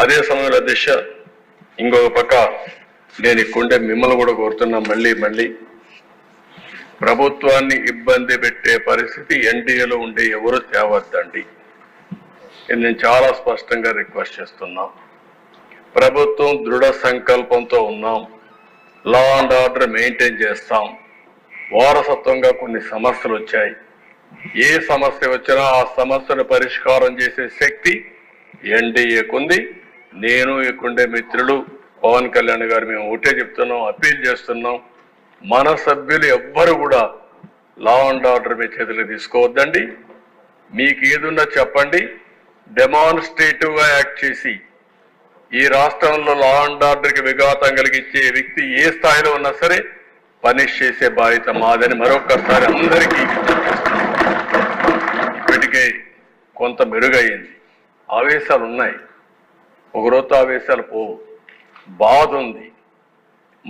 అదే సమయంలో దిశ ఇంకొక పక్క నేను ఇక్కడుండే మిమ్మల్ని కూడా కోరుతున్నా, మళ్ళీ ప్రభుత్వాన్ని ఇబ్బంది పెట్టే పరిస్థితి ఎన్డీఏలో ఉండే ఎవరు తేవద్దండి. నేను చాలా స్పష్టంగా రిక్వెస్ట్ చేస్తున్నాం. ప్రభుత్వం దృఢ సంకల్పంతో ఉన్నాం, లా అండ్ ఆర్డర్ మెయింటైన్ చేస్తాం. వారసత్వంగా కొన్ని సమస్యలు వచ్చాయి. ఏ సమస్య వచ్చినా ఆ సమస్యను పరిష్కారం చేసే శక్తి ఎన్డీఏకుంది. నేను ఇక్కడుండే మిత్రులు పవన్ కళ్యాణ్ గారు మేము ఒకటే చెప్తున్నాం, అప్పీల్ చేస్తున్నాం. మన సభ్యులు ఎవ్వరు కూడా లా అండ్ ఆర్డర్ మీ చేతులు తీసుకోవద్దండి. మీకు ఏదున్నా చెప్పండి, డెమాన్స్ట్రేటివ్ గా యాక్ట్ చేసి ఈ రాష్ట్రంలో లా అండ్ ఆర్డర్కి విఘాతం కలిగించే వ్యక్తి ఏ స్థాయిలో ఉన్నా సరే పనిష్ చేసే బాధ్యత మాదని మరొకసారి అందరికీ ఇప్పటికే కొంత మెరుగయ్యింది. ఆవేశాలు ఉన్నాయి, ఒకరోజు ఆవేశాలు పోవు. బాధ ఉంది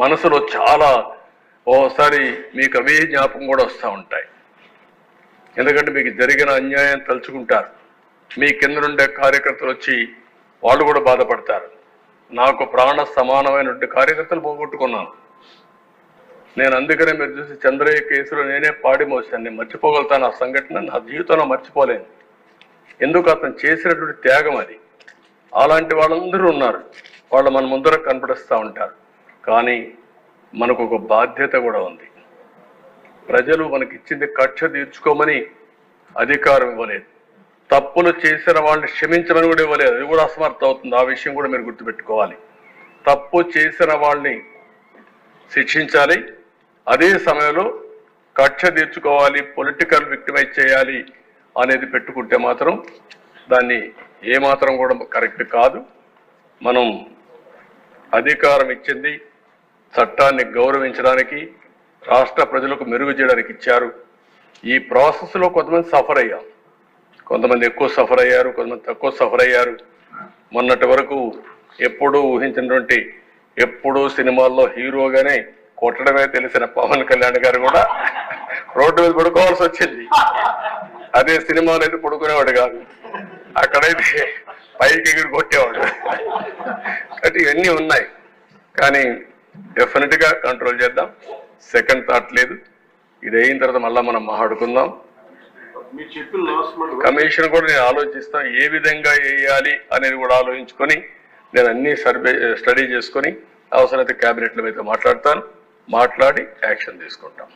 మనసులో, చాలా ఓసారి మీకు అవే జ్ఞాపకం కూడా వస్తూ ఉంటాయి. ఎందుకంటే మీకు జరిగిన అన్యాయం తలుచుకుంటారు. మీ కింద నుండే కార్యకర్తలు వచ్చి వాళ్ళు కూడా బాధపడతారు. నాకు ప్రాణ సమానమైనటువంటి కార్యకర్తలు పోగొట్టుకున్నాను నేను. అందుకనే మీరు చూసి చంద్రయ్య కేసులో నేనే పాడి మోసాను. నేను మర్చిపోగలుగుతాను ఆ సంఘటన, నా జీవితంలో మర్చిపోలేను. ఎందుకు అతను చేసినటువంటి త్యాగం అది. అలాంటి వాళ్ళందరూ ఉన్నారు, వాళ్ళు మన ముందర కనపడిస్తూ ఉంటారు. కానీ మనకు ఒక బాధ్యత కూడా ఉంది. ప్రజలు మనకి ఇచ్చింది కక్ష తీర్చుకోమని అధికారం ఇవ్వలేదు, తప్పులు చేసిన వాళ్ళని క్షమించమని కూడా ఇవ్వలేదు. అది కూడా అసమర్థ అవుతుంది. ఆ విషయం కూడా మీరు గుర్తుపెట్టుకోవాలి. తప్పు చేసిన వాళ్ళని శిక్షించాలి, అదే సమయంలో కక్ష తీర్చుకోవాలి, పొలిటికల్ విక్టిమైజ్ చేయాలి అనేది పెట్టుకుంటే మాత్రం దాన్ని ఏమాత్రం కూడా కరెక్ట్ కాదు. మనం అధికారం ఇచ్చింది చట్టాన్ని గౌరవించడానికి, రాష్ట్ర ప్రజలకు మెరుగు చేయడానికి ఇచ్చారు. ఈ ప్రాసెస్లో కొంతమంది సఫర్ అయ్యాం, కొంతమంది ఎక్కువ సఫర్ అయ్యారు, కొంతమంది తక్కువ సఫర్ అయ్యారు. మొన్నటి వరకు ఎప్పుడూ ఊహించినటువంటి, ఎప్పుడూ సినిమాల్లో హీరోగానే కొట్టడమే తెలిసిన పవన్ కళ్యాణ్ గారు కూడా రోడ్డు మీద పడుకోవాల్సి వచ్చింది. అదే సినిమాలో అయితే పడుకునేవాడు కాదు, అక్కడైతే పైకి ఎగిరి కొట్టేవాడు. కాబట్టి ఇవన్నీ ఉన్నాయి, కానీ డెఫినెట్ గా కంట్రోల్ చేద్దాం. సెకండ్ థాట్ లేదు. ఇది అయిన తర్వాత మళ్ళా మనం మాట్లాడుకుందాం. కమిషన్ కూడా నేను ఆలోచిస్తాను, ఏ విధంగా వేయాలి అనేది కూడా ఆలోచించుకొని నేను అన్ని స్టడీ చేసుకొని అవసరమైతే క్యాబినెట్ల మీద మాట్లాడి యాక్షన్ తీసుకుంటాం.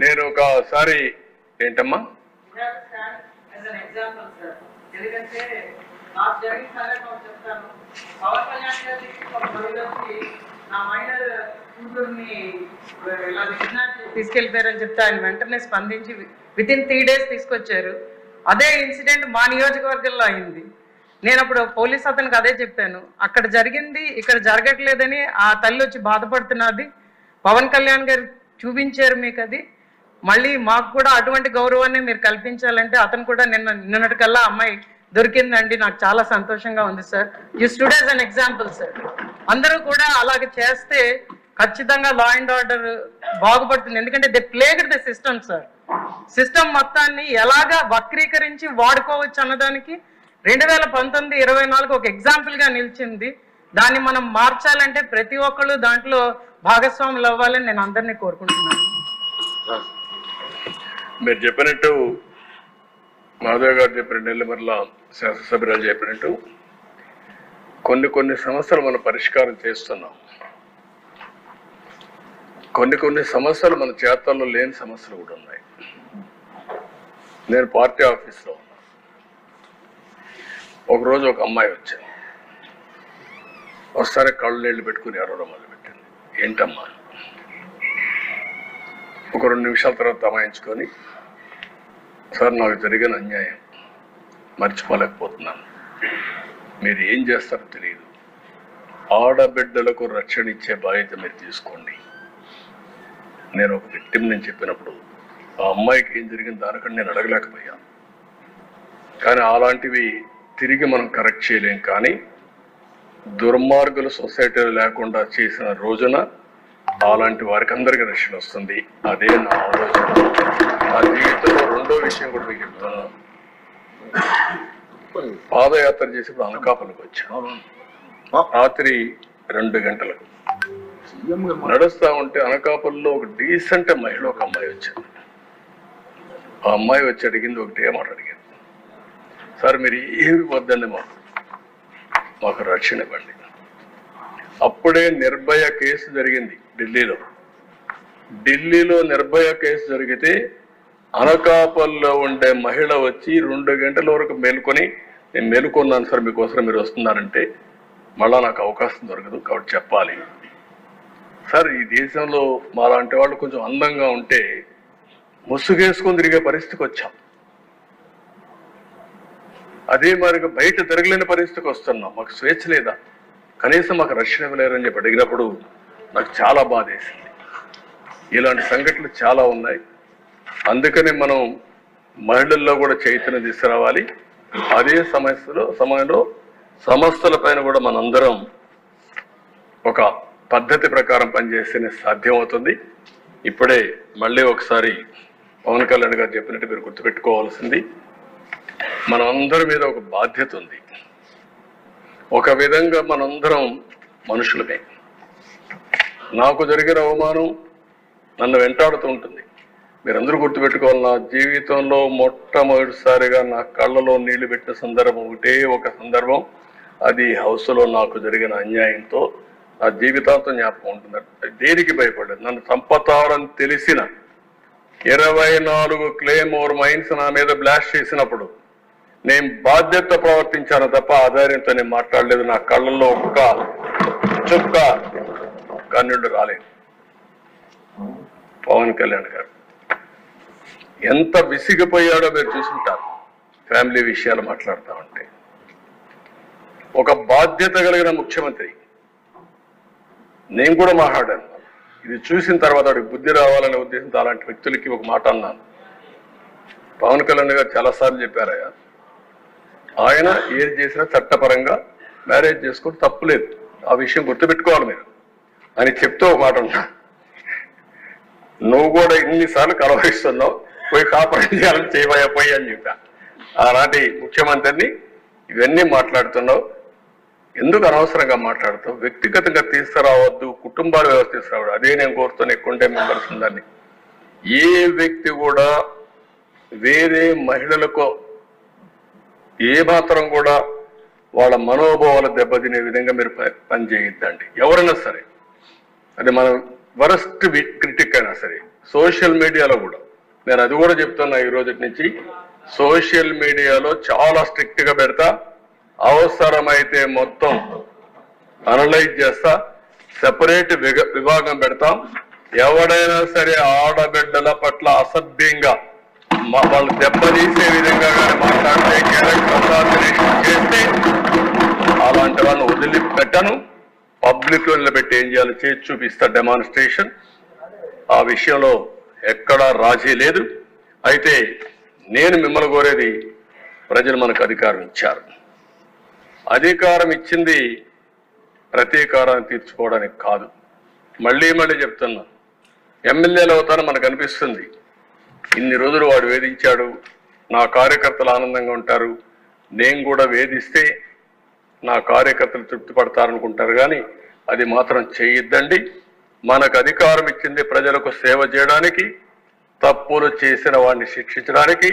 నేను ఒకసారి ఏంటమ్మా తీసుకెళ్లిపోయారని చెప్తే ఆయన వెంటనే స్పందించి వితిన్ 3 days తీసుకొచ్చారు. అదే ఇన్సిడెంట్ మా నియోజకవర్గంలో అయింది. నేను అప్పుడు పోలీస్ అతనికి అదే చెప్పాను, అక్కడ జరిగింది ఇక్కడ జరగట్లేదని ఆ తల్లి వచ్చి బాధపడుతున్నది. పవన్ కళ్యాణ్ గారు చూపించారు మీకు అది, మళ్ళీ మాకు కూడా అటువంటి గౌరవాన్ని మీరు కల్పించాలంటే అతను కూడా నిన్నటికల్లా అమ్మాయి దొరికిందండి, నాకు చాలా సంతోషంగా ఉంది sir. You stood as an example sir. అందరూ కూడా అలాగే చేస్తే ఖచ్చితంగా లా అండ్ ఆర్డర్ బాగుపడుతుంది. ఎందుకంటే they plagued the system sir. System మొత్తాన్ని ఎలాగా వక్రీకరించి వాడుకోవచ్చు అన్నదానికి 2019-24 ఒక ఎగ్జాంపుల్ గా నిలిచింది. దాన్ని మనం మార్చాలంటే ప్రతి ఒక్కళ్ళు దాంట్లో భాగస్వాములు అవ్వాలని నేను అందరినీ కోరుకుంటున్నాను. మీరు చెప్పినట్టు, మాధవ్ గారు చెప్పినట్టు, నెల్లిమర్ల శాసనసభ్యురాలు చెప్పినట్టు కొన్ని సమస్యలు మనం పరిష్కారం చేస్తున్నాం. కొన్ని సమస్యలు మన చేతల్లో లేని సమస్యలు కూడా ఉన్నాయి. నేను పార్టీ ఆఫీస్లో ఉన్నా, ఒకరోజు ఒక అమ్మాయి వచ్చింది. ఒకసారి కళ్ళు నీళ్లు పెట్టుకుని ఎవరో మొదలుపెట్టింది. ఏంటమ్మా? ఒక 2 నిమిషాల తర్వాత అమాయించుకొని, సార్ నాకు జరిగిన అన్యాయం మర్చిపోలేకపోతున్నాను, మీరు ఏం చేస్తారో తెలియదు, ఆడబిడ్డలకు రక్షణ ఇచ్చే బాధ్యత మీరు తీసుకోండి. నేను ఒక విక్టిమ్ నేను చెప్పినప్పుడు ఆ అమ్మాయికి ఏం జరిగింది దానికంటే నేను అడగలేకపోయాను. కానీ అలాంటివి తిరిగి మనం కరెక్ట్ చేయలేం. కానీ దుర్మార్గులు సొసైటీలో లేకుండా చేసిన రోజున అలాంటి వారికి అందరికీ రక్షణ వస్తుంది. అదే నా ఆలోచన. నా జీవితంలో రెండో విషయం కూడా మీకు చెప్తాను. పాదయాత్ర చేసినప్పుడు అనకాపల్లికి వచ్చాను. రాత్రి 2 గంటలకు నడుస్తా ఉంటే అనకాపల్లిలో ఒక డీసెంట్ మహిళ ఒక అమ్మాయి వచ్చింది. ఆ అమ్మాయి వచ్చి అడిగింది ఒకటే మాట అడిగింది, సార్ మీరు ఏమి వద్దండి, మాకు రక్షణ ఇవ్వండి. అప్పుడే నిర్భయ కేసు జరిగింది ఢిల్లీలో నిర్భయ కేసు జరిగితే అనకాపల్లిలో ఉండే మహిళ వచ్చి 2 గంటల వరకు మేలుకొని, నేను మేలుకున్నాను సార్ మీకోసం, మీరు వస్తున్నారంటే మళ్ళా నాకు అవకాశం దొరకదు కాబట్టి చెప్పాలి సార్. ఈ దేశంలో మాలాంటి వాళ్ళు కొంచెం అందంగా ఉంటే ముసుగేసుకొని తిరిగే పరిస్థితికి వచ్చాం. అదే మరిగా బయట తిరగలేని పరిస్థితికి వస్తున్నాం. మాకు స్వేచ్ఛ లేదా, కనీసం మాకు రక్షణ ఇవ్వలేరని చెప్పి అడిగినప్పుడు నాకు చాలా బాధ వేసింది. ఇలాంటి సంఘటనలు చాలా ఉన్నాయి. అందుకని మనం మహిళల్లో కూడా చైతన్యం తీసుకురావాలి. అదే సమయంలో సమస్యల పైన కూడా మనందరం ఒక పద్ధతి ప్రకారం పనిచేస్తేనే సాధ్యం అవుతుంది. ఇప్పుడే మళ్ళీ ఒకసారి పవన్ కళ్యాణ్ గారు చెప్పినట్టు మీరు గుర్తుపెట్టుకోవాల్సింది, మనందరి మీద ఒక బాధ్యత ఉంది. ఒక విధంగా మనందరం మనుషులమే. నాకు జరిగిన అవమానం నన్ను వెంటాడుతూ ఉంటుంది. మీరందరూ గుర్తుపెట్టుకోవాలి, నా జీవితంలో మొట్టమొదటిసారిగా నా కళ్ళలో నీళ్లు పెట్టిన సందర్భం ఒక సందర్భం. అది హౌస్లో నాకు జరిగిన అన్యాయంతో నా జీవితాంతం జ్ఞాపకం ఉంటుంది. దేనికి భయపడలేదు. నన్ను చంపతారని తెలిసిన 24 క్లేమోర్ మైన్స్ నా మీద బ్లాస్ట్ చేసినప్పుడు నేను బాధ్యత ప్రవర్తించాను తప్ప ఆధార్యంతో నేను మాట్లాడలేదు. నా కళ్ళల్లో ఒక్క చుక్క కన్నీళ్లు రాలేదు. పవన్ కళ్యాణ్ గారు ఎంత విసిగిపోయాడో మీరు చూసుంటారు. ఫ్యామిలీ విషయాలు మాట్లాడుతూ ఉంటే ఒక బాధ్యత కలిగిన ముఖ్యమంత్రి. నేను కూడా మాట్లాడాను. ఇది చూసిన తర్వాత వాడికి బుద్ధి రావాలనే ఉద్దేశంతో అలాంటి వ్యక్తులకి ఒక మాట అన్నాను. పవన్ కళ్యాణ్ గారు చాలాసార్లు చెప్పారయ్యా, ఆయన ఏది చేసినా చట్టపరంగా మ్యారేజ్ చేసుకుని తప్పులేదు, ఆ విషయం గుర్తుపెట్టుకోవాలి మీరు అని చెప్తూ ఒక మాట ఉన్నా. నువ్వు కూడా ఇన్నిసార్లు కలవరిస్తున్నావు, పోయి కాపురం చేయాలని చేయబోయి అని చెప్పా. ఆనాటి ముఖ్యమంత్రిని ఇవన్నీ మాట్లాడుతున్నావు, ఎందుకు అనవసరంగా మాట్లాడుతావు, వ్యక్తిగతంగా తీసుకురావద్దు, కుటుంబాల వ్యవస్థ తీసుకురావద్దు. అదే నేను కోరుతాను. ఎక్కువ మెంబర్స్ ఉందని ఏ వ్యక్తి కూడా వేరే మహిళలకు ఏ మాత్రం కూడా వాళ్ళ మనోభావాలు దెబ్బతినే విధంగా మీరు పనిచేయద్దండి. ఎవరైనా సరే, అది మనం వరస్ట్ క్రిటిక్ అయినా సరే. సోషల్ మీడియాలో కూడా నేను అది కూడా చెప్తున్నా, ఈ రోజు నుంచి సోషల్ మీడియాలో చాలా స్ట్రిక్ట్ గా పెడతా. అవసరమైతే మొత్తం అనలైజ్ చేస్తా, సెపరేట్ విభాగం పెడతాం. ఎవడైనా సరే ఆడబిడ్డల పట్ల అసభ్యంగా వాళ్ళు దెబ్బతీసే విధంగా కానీ మాట్లాడితే, క్యారెక్టర్ అసాసినేషన్ చేస్తే అలాంటి వాళ్ళని వదిలిపెట్టను. పబ్లిక్ లో నిలబెట్టి ఏం చేయాలో చేసి చూపిస్తా డెమాన్స్ట్రేషన్. ఆ విషయంలో ఎక్కడా రాజీ లేదు. అయితే నేను మిమ్మల్ని కోరేది, ప్రజలు మనకు అధికారం ఇచ్చారు. అధికారం ఇచ్చింది ప్రతీకారాన్ని తీర్చుకోవడానికి కాదు. మళ్ళీ చెప్తున్నా, ఎమ్మెల్యేలు అవుతారని మనకు అనిపిస్తుంది. ఇన్ని రోజులు వాడు వేధించాడు, నా కార్యకర్తలు ఆనందంగా ఉంటారు, నేను కూడా వేధిస్తే నా కార్యకర్తలు తృప్తి పడతారనుకుంటారు. కానీ అది మాత్రం చేయొద్దండి. మనకు అధికారం ఇచ్చింది ప్రజలకు సేవ చేయడానికి, తప్పులు చేసిన వాడిని శిక్షించడానికి.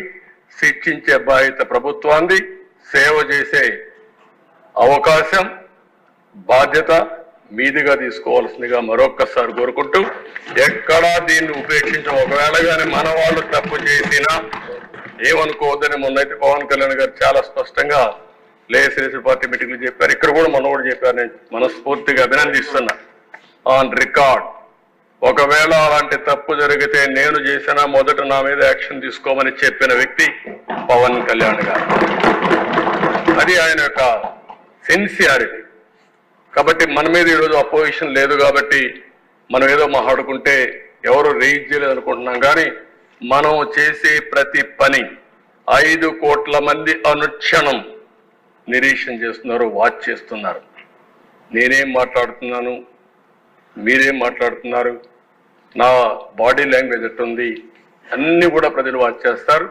శిక్షించే బాధ్యత ప్రభుత్వాన్ని, సేవ చేసే అవకాశం బాధ్యత మీదిగా తీసుకోవాల్సిందిగా మరొక్కసారి కోరుకుంటూ, ఎక్కడా దీన్ని ఉపేక్షించం. ఒకవేళ కానీ మన వాళ్ళు తప్పు చేసినా ఏమనుకోవద్దని మొన్నైతే పవన్ కళ్యాణ్ గారు చాలా స్పష్టంగా లేఎస్ఎల్ఎస్ పార్టీ మీటింగ్లు చెప్పారు. ఇక్కడ కూడా మొన్న కూడా చెప్పారు. నేను మనస్ఫూర్తిగా అభినందిస్తున్నా. ఆన్ రికార్డ్, ఒకవేళ అలాంటి తప్పు జరిగితే నేను చేసినా మొదట నా మీద యాక్షన్ తీసుకోమని చెప్పిన వ్యక్తి పవన్ కళ్యాణ్ గారు. అది ఆయన యొక్క సిన్సియారిటీ. కాబట్టి మన మీద ఈరోజు అపోజిషన్ లేదు కాబట్టి మనం ఏదో మాట్లాడుకుంటే ఎవరు రేజ్ చేయలేదు అనుకుంటున్నాం. కానీ మనం చేసే ప్రతి పని 5 కోట్ల మంది అనుక్షణం నిరీక్షణ చేస్తున్నారు, వాచ్ చేస్తున్నారు. నేనేం మాట్లాడుతున్నాను, మీరేం మాట్లాడుతున్నారు, నా బాడీ లాంగ్వేజ్ ఎట్టుంది, అన్ని కూడా ప్రజలు వాచ్ చేస్తారు,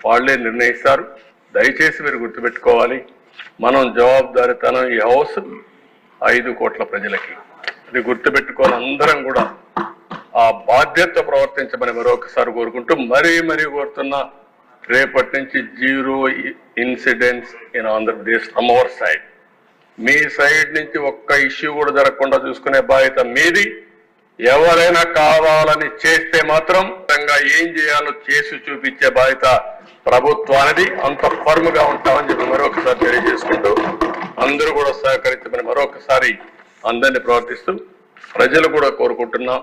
వాళ్ళే నిర్ణయిస్తారు. దయచేసి మీరు గుర్తుపెట్టుకోవాలి, మనం జవాబుదారితనం ఈ హౌస్ 5 కోట్ల ప్రజలకి, అది గుర్తుపెట్టుకోవాలి. అందరం కూడా ఆ బాధ్యత ప్రవర్తించమని మరొకసారి కోరుకుంటూ మరీ కోరుతున్నా, రేపటి నుంచి 0 incidents in Andhra Pradesh from our side. Me side నుంచి ఒక్క ఇష్యూ కూడా జరగకుండా చూసుకునే బాధ్యత మీది. ఎవరైనా కావాలని చేస్తే మాత్రం ఏం చేయాలో చేసి చూపించే బాధ్యత ప్రభుత్వానికి. అంత ఫర్మ్ గా ఉంటామని చెప్పి మరొకసారి తెలియజేసుకుంటూ అందరూ కూడా సహకరించమని మరొకసారి అందరినీ ప్రవర్తిస్తూ ప్రజలు కూడా కోరుకుంటున్నాం.